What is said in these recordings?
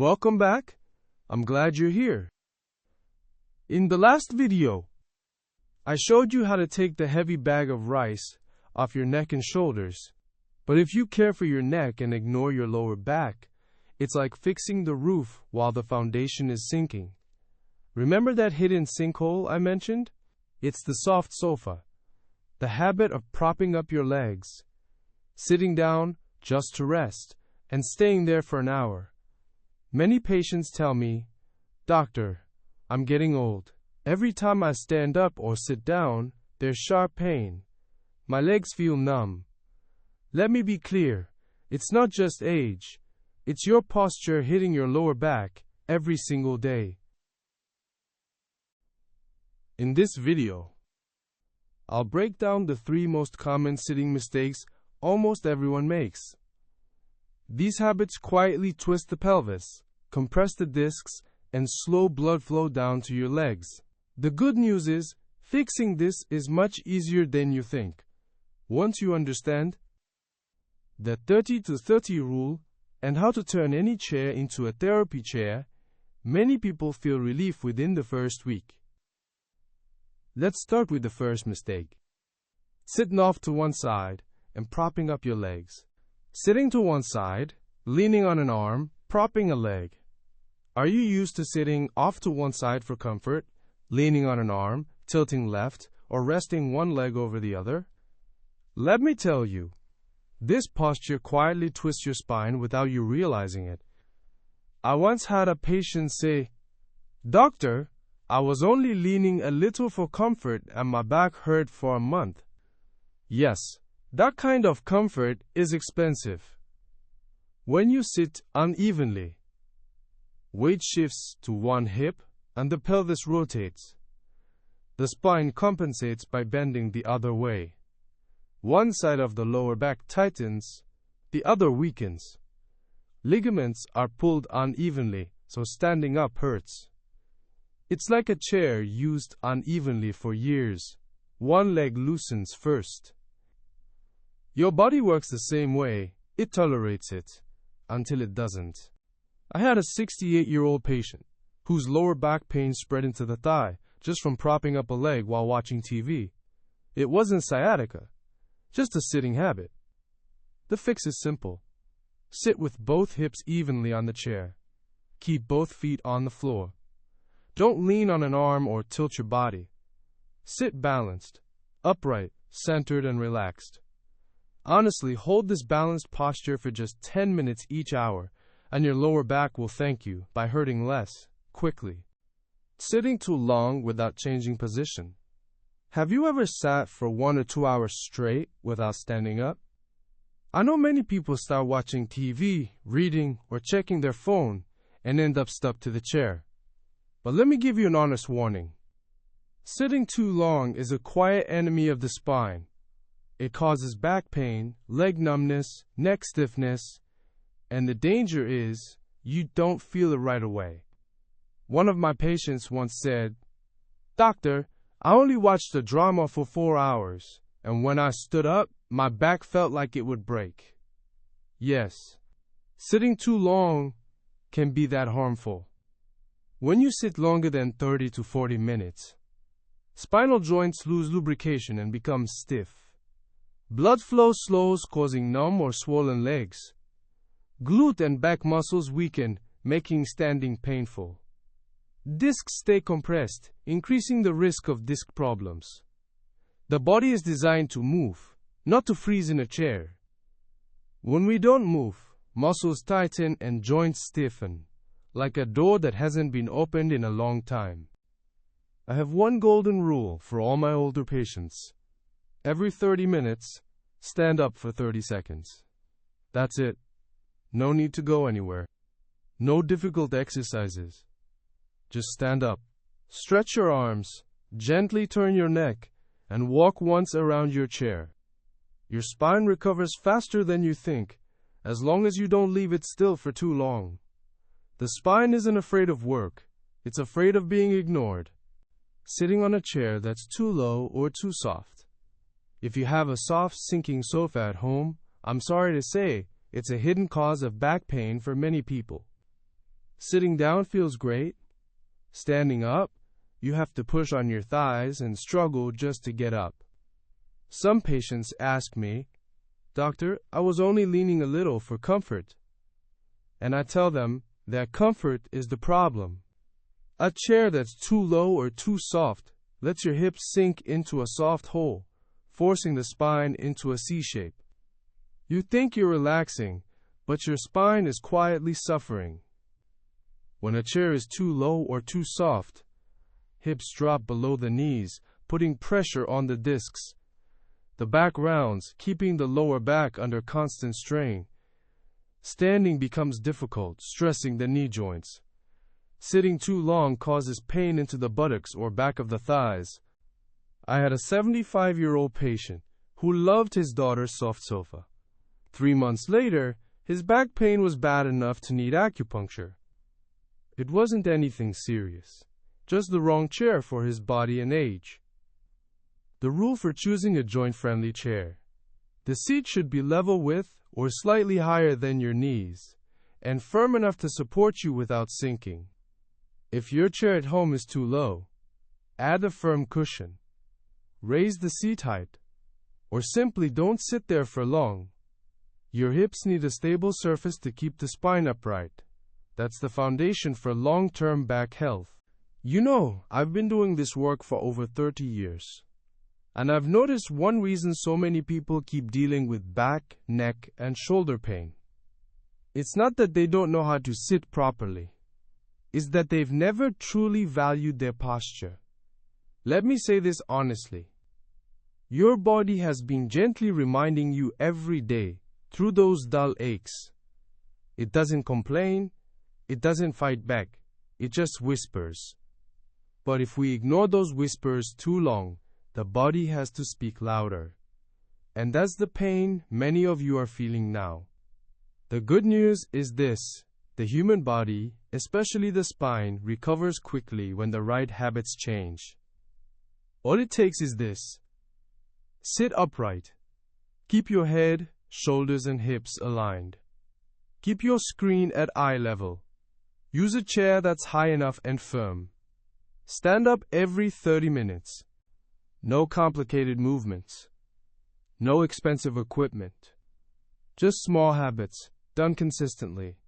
Welcome back. I'm glad you're here. In the last video, I showed you how to take the heavy bag of rice off your neck and shoulders. But if you care for your neck and ignore your lower back, it's like fixing the roof while the foundation is sinking. Remember that hidden sinkhole I mentioned? It's the soft sofa, the habit of propping up your legs, sitting down just to rest, and staying there for an hour. Many patients tell me, "Doctor, I'm getting old. Every time I stand up or sit down, there's sharp pain. My legs feel numb." Let me be clear, it's not just age. It's your posture hitting your lower back every single day. In this video, I'll break down the 3 most common sitting mistakes almost everyone makes. These habits quietly twist the pelvis, compress the discs, and slow blood flow down to your legs. The good news is, fixing this is much easier than you think. Once you understand the 30-30 rule and how to turn any chair into a therapy chair, many people feel relief within the first week. Let's start with the first mistake. Sitting off to one side and propping up your legs. Sitting to one side, leaning on an arm, propping a leg. Are you used to sitting off to one side for comfort, leaning on an arm, tilting left, or resting one leg over the other? Let me tell you, this posture quietly twists your spine without you realizing it. I once had a patient say, "Doctor, I was only leaning a little for comfort and my back hurt for a month." Yes, that kind of comfort is expensive. When you sit unevenly, weight shifts to one hip and the pelvis rotates. The spine compensates by bending the other way. One side of the lower back tightens, the other weakens. Ligaments are pulled unevenly, so standing up hurts. It's like a chair used unevenly for years. One leg loosens first. Your body works the same way. It tolerates it until it doesn't. I had a 68-year-old patient whose lower back pain spread into the thigh just from propping up a leg while watching TV. It wasn't sciatica, just a sitting habit. The fix is simple. Sit with both hips evenly on the chair. Keep both feet on the floor. Don't lean on an arm or tilt your body. Sit balanced, upright, centered, and relaxed. Honestly, hold this balanced posture for just 10 minutes each hour, and your lower back will thank you by hurting less, quickly. Sitting too long without changing position. Have you ever sat for 1 or 2 hours straight without standing up? I know many people start watching TV, reading, or checking their phone and end up stuck to the chair. But let me give you an honest warning. Sitting too long is a quiet enemy of the spine. It causes back pain, leg numbness, neck stiffness, and the danger is you don't feel it right away. One of my patients once said, "Doctor, I only watched a drama for 4 hours, and when I stood up, my back felt like it would break." Yes, sitting too long can be that harmful. When you sit longer than 30 to 40 minutes, spinal joints lose lubrication and become stiff. Blood flow slows, causing numb or swollen legs. Glute and back muscles weaken, making standing painful. Discs stay compressed, increasing the risk of disc problems. The body is designed to move, not to freeze in a chair. When we don't move, muscles tighten and joints stiffen, like a door that hasn't been opened in a long time. I have one golden rule for all my older patients. Every 30 minutes, stand up for 30 seconds. That's it. No need to go anywhere. No difficult exercises. Just stand up. Stretch your arms, gently turn your neck, and walk once around your chair. Your spine recovers faster than you think, as long as you don't leave it still for too long. The spine isn't afraid of work. It's afraid of being ignored. Sitting on a chair that's too low or too soft. If you have a soft, sinking sofa at home, I'm sorry to say, it's a hidden cause of back pain for many people. Sitting down feels great. Standing up, you have to push on your thighs and struggle just to get up. Some patients ask me, "Doctor, I was only leaning a little for comfort." And I tell them that comfort is the problem. A chair that's too low or too soft lets your hips sink into a soft hole, forcing the spine into a C shape. You think you're relaxing, but your spine is quietly suffering. When a chair is too low or too soft, hips drop below the knees, putting pressure on the discs. The back rounds, keeping the lower back under constant strain. Standing becomes difficult, stressing the knee joints. Sitting too long causes pain into the buttocks or back of the thighs. I had a 75-year-old patient who loved his daughter's soft sofa. 3 months later, his back pain was bad enough to need acupuncture. It wasn't anything serious, just the wrong chair for his body and age. The rule for choosing a joint-friendly chair: the seat should be level with or slightly higher than your knees, and firm enough to support you without sinking. If your chair at home is too low, add a firm cushion. Raise the seat height, or simply don't sit there for long. Your hips need a stable surface to keep the spine upright. That's the foundation for long-term back health. You know, I've been doing this work for over 30 years. And I've noticed one reason so many people keep dealing with back, neck, and shoulder pain. It's not that they don't know how to sit properly. It's that they've never truly valued their posture. Let me say this honestly. Your body has been gently reminding you every day through those dull aches. It doesn't complain. It doesn't fight back. It just whispers. But if we ignore those whispers too long, the body has to speak louder. And that's the pain many of you are feeling now. The good news is this: the human body, especially the spine, recovers quickly when the right habits change. All it takes is this: sit upright. Keep your head, shoulders, and hips aligned. Keep your screen at eye level. Use a chair that's high enough and firm. Stand up every 30 minutes. No complicated movements. No expensive equipment. Just small habits, done consistently.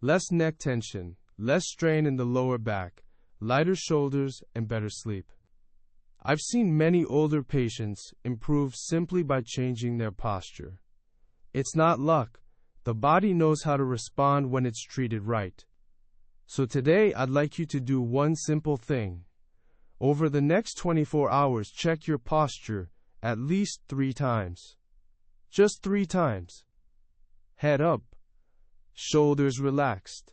Less neck tension, less strain in the lower back, lighter shoulders, and better sleep. I've seen many older patients improve simply by changing their posture. It's not luck. The body knows how to respond when it's treated right. So today, I'd like you to do one simple thing. Over the next 24 hours, check your posture at least 3 times. Just 3 times. Head up, shoulders relaxed,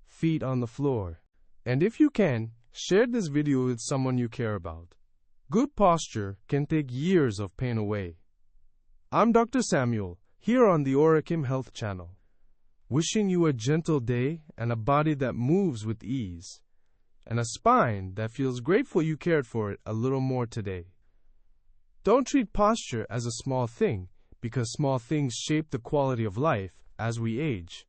feet on the floor. And if you can, share this video with someone you care about. Good posture can take years of pain away. I'm Dr. Samuel, here on the Orakim Health Channel. Wishing you a gentle day and a body that moves with ease, and a spine that feels grateful you cared for it a little more today. Don't treat posture as a small thing, because small things shape the quality of life as we age.